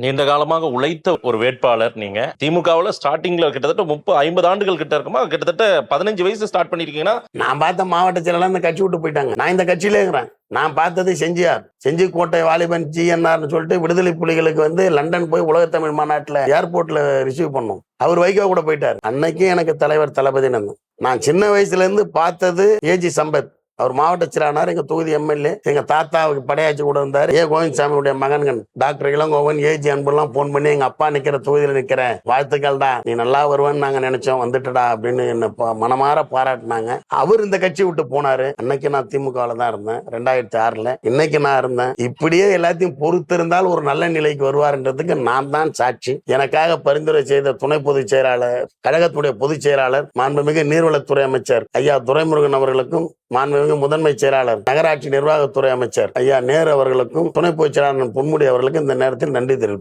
நீண்ட காலமாக உழைத்த ஒரு வேட்பாளர் நீங்க. திமுகவுல ஸ்டார்டிங்ல கிட்டத்தட்ட 50 ஆண்டுகள் கிட்ட இருக்குமா? கிட்டத்தட்ட 15 வயசு ஸ்டார்ட் பண்ணிருக்கீங்கன்னா, நான் பார்த்த மாவட்ட செயலாளர் இந்த கட்சி விட்டு போயிட்டாங்க. நான் இந்த கட்சியிலே இருக்கிறேன். நான் பார்த்தது செஞ்சியார், செஞ்சிக்கோட்டை வாலிபன் GNRன்னு சொல்லிட்டு விடுதலை புலிகளுக்கு லண்டன் போய் உலகத்தமிழ் மாநாட்டில் ஏர்போர்ட்ல ரிசீவ் பண்ணோம். அவர் வைகோ கூட போயிட்டார். அன்னைக்கு எனக்கு தலைவர் தளபதி. நான் சின்ன வயசுல இருந்து பார்த்தது ஏஜி சம்பத். அவர் மாவட்ட செயலாளர், எங்க தொகுதி MLA. எங்க தாத்தாவுக்கு படையாச்சி கூட இருந்தார். கோவிந்தசாமியுடைய மகன்கள் டாக்டர் இளங்கோவன், ஏஜி அன்புலாம் போன் பண்ணி எங்க அப்பா நிக்கிற தொகுதியில நிக்கிறேன், வாழ்த்துக்கள்டா, நீ நல்லா வருவேன்னு நாங்க நினைச்சோம், வந்துட்டடா அப்படின்னு என்ன மனமாற பாராட்டினாங்க. அவர் இந்த கட்சி விட்டு போனாரு. அன்னைக்கு நான் திமுகவில் தான் இருந்தேன் 2006ல. இன்னைக்கு நான் இருந்தேன். இப்படியே எல்லாத்தையும் பொறுத்து இருந்தால் ஒரு நல்ல நிலைக்கு வருவார்ன்றதுக்கு நான் தான் சாட்சி. எனக்காக பரிந்துரை செய்த துணை பொதுச் செயலாளர், கழகத்துடைய பொதுச் செயலாளர், மாண்புமிகு நீர்வளத்துறை அமைச்சர் ஐயா துரைமுருகன் அவர்களுக்கும், மாண்புமிகு முதன்மை செயலாளர் நகராட்சி நிர்வாகத்துறை அமைச்சர் ஐயா நேரு அவர்களுக்கும், துணை பொதுச் செயலாளர் பொன்முடி அவர்களுக்கும் இந்த நேரத்தில் நன்றி தெரிவித்துள்ளேன்.